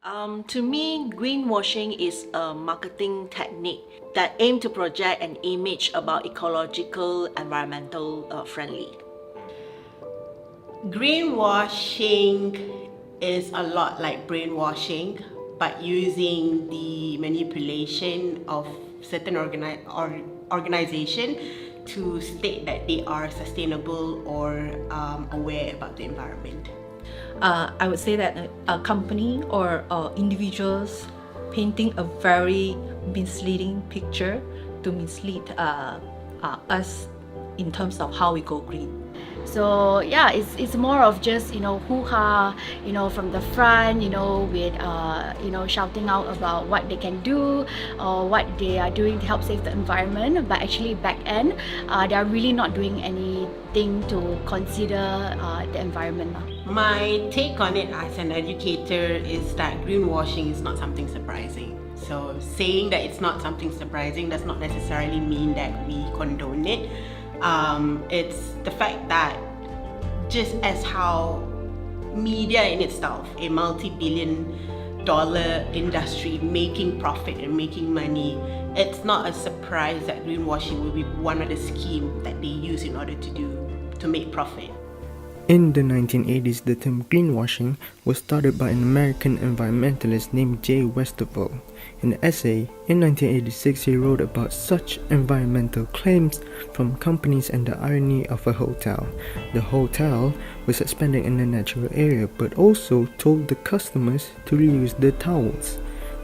To me, greenwashing is a marketing technique that aim to project an image about ecological, environmental friendly. Greenwashing is a lot like brainwashing, but using the manipulation of certain organization to state that they are sustainable or aware about the environment. I would say that a company or individuals painting a very misleading picture to mislead us in terms of how we go green. So yeah, it's more of just hoo-ha, from the front, with shouting out about what they can do or what they are doing to help save the environment, but actually back end they are really not doing anything to consider the environment. My take on it as an educator is that greenwashing is not something surprising. So saying that it's not something surprising does not necessarily mean that we condone it. It's the fact that just as how media in itself, a multi-billion-dollar industry making profit and making money, it's not a surprise that greenwashing will be one of the schemes that they use in order to make profit. In the 1980s, the term greenwashing was started by an American environmentalist named J. Westerville. In an essay in 1986, he wrote about such environmental claims from companies and the irony of a hotel. The hotel was expanding in a natural area but also told the customers to reuse the towels.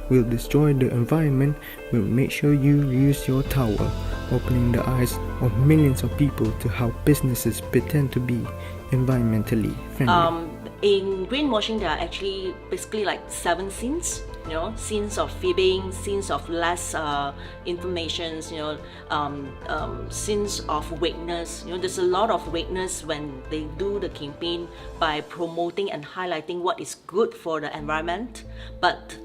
We'll destroy the environment, we'll make sure you reuse your towel, opening the eyes of millions of people to how businesses pretend to be environmentally friendly. In greenwashing, there are actually basically like 7 scenes. Scenes of fibbing, scenes of less information, scenes of vagueness. There's a lot of vagueness when they do the campaign by promoting and highlighting what is good for the environment, but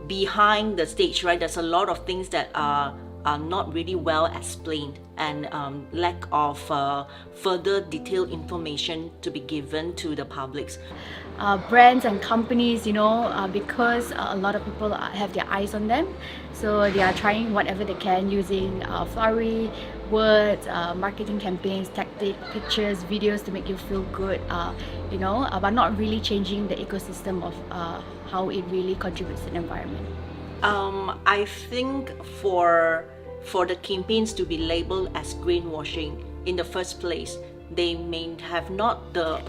behind the stage, right, there's a lot of things that are not really well explained, and lack of further detailed information to be given to the publics. Brands and companies, because a lot of people have their eyes on them, so they are trying whatever they can using flowery words, marketing campaigns, tactic, pictures, videos to make you feel good, but not really changing the ecosystem of how it really contributes to the environment. I think for the campaigns to be labeled as greenwashing in the first place, they may have not the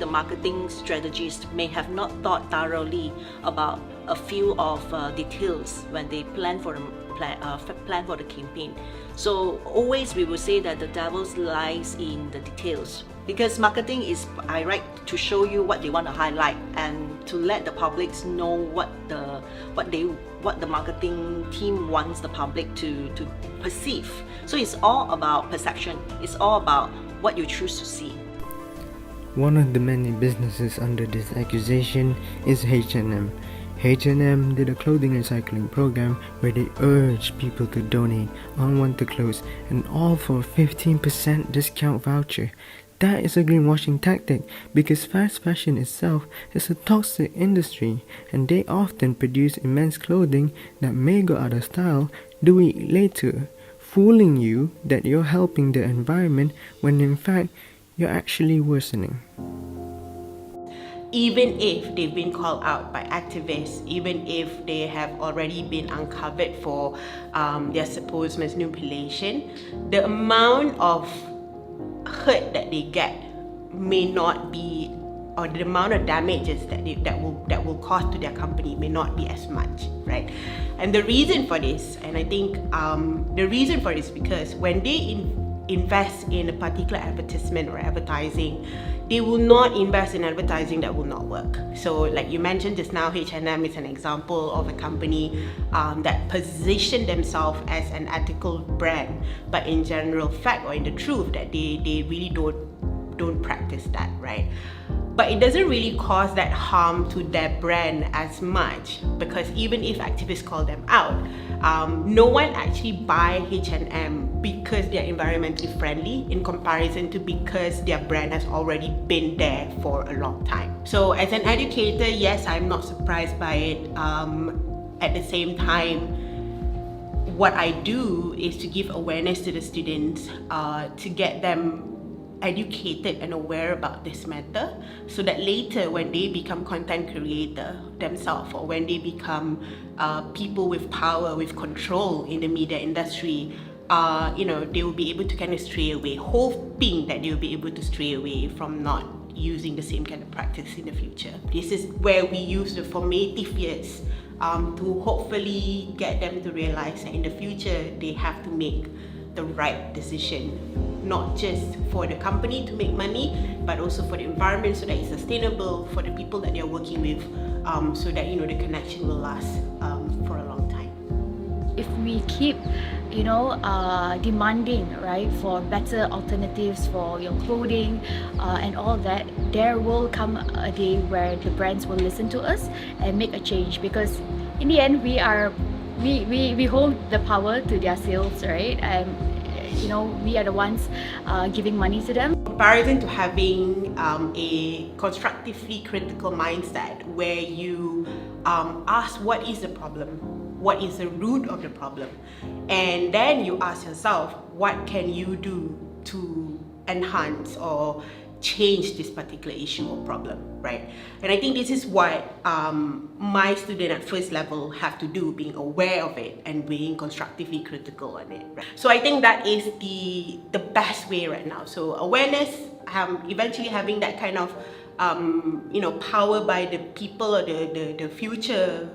marketing strategists may have not thought thoroughly about a few of details when they plan for the campaign. So always we will say that the devil lies in the details, because marketing is by right to show you what they want to highlight and to let the publics know what the marketing team wants the public to perceive. So it's all about perception. It's all about what you choose to see. One of the many businesses under this accusation is H&M. H&M did a clothing recycling program where they urged people to donate unwanted clothes and all for a 15% discount voucher. That is a greenwashing tactic because fast fashion itself is a toxic industry and they often produce immense clothing that may go out of style the week later, fooling you that you're helping the environment when in fact you're actually worsening. Even if they've been called out by activists, even if they have already been uncovered for their supposed manipulation, the amount of hurt that they get may not be, or the amount of damages that will cause to their company may not be as much, right? And the reason for this, and I think the reason for this, because when they invest in a particular advertisement or advertising, they will not invest in advertising that will not work. So like you mentioned just now, H&M is an example of a company that positioned themselves as an ethical brand, but in general fact or in the truth that they really don't practice that, right? But it doesn't really cause that harm to their brand as much, because even if activists call them out, no one actually buy H&M because they're environmentally friendly in comparison to because their brand has already been there for a long time. So as an educator, yes, I'm not surprised by it. At the same time, what I do is to give awareness to the students, to get them educated and aware about this matter, so that later when they become content creator themselves, or when they become people with power, with control in the media industry, they will be able to kind of stray away, hoping that they will be able to stray away from not using the same kind of practice in the future. This is where we use the formative years to hopefully get them to realize that in the future they have to make the right decision, not just for the company to make money, but also for the environment, so that it's sustainable for the people that they're working with, so that the connection will last for a long time. If we keep demanding, right, for better alternatives for your clothing and all that, there will come a day where the brands will listen to us and make a change, because in the end we hold the power to their sales, right? We are the ones giving money to them. In comparison to having a constructively critical mindset where you ask what is the problem, what is the root of the problem, and then you ask yourself what can you do to enhance or change this particular issue or problem, right? And I think this is what my student at first level have to do, being aware of it and being constructively critical on it, right? So I think that is the best way right now. So awareness, eventually having that kind of power by the people or the future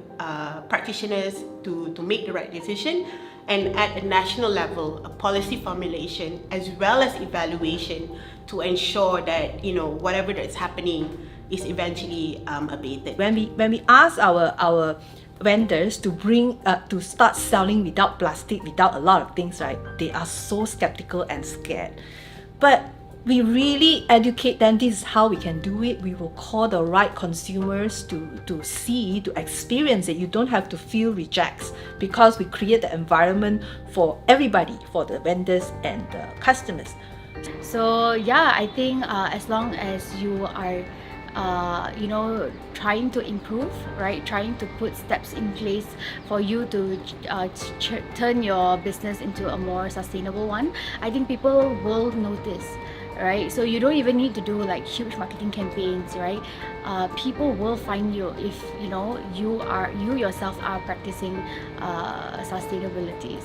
practitioners to make the right decision, and at a national level, a policy formulation as well as evaluation to ensure that whatever that's happening is eventually abated. When we ask our vendors to to start selling without plastic, without a lot of things, right, they are so skeptical and scared. But we really educate them, this is how we can do it. We will call the right consumers to see, to experience it. You don't have to feel rejects, because we create the environment for everybody, for the vendors and the customers. So yeah, I think as long as you are trying to improve, right, trying to put steps in place for you to turn your business into a more sustainable one, I think people will notice, right? So you don't even need to do like huge marketing campaigns, right? People will find you if you yourself are practicing sustainability.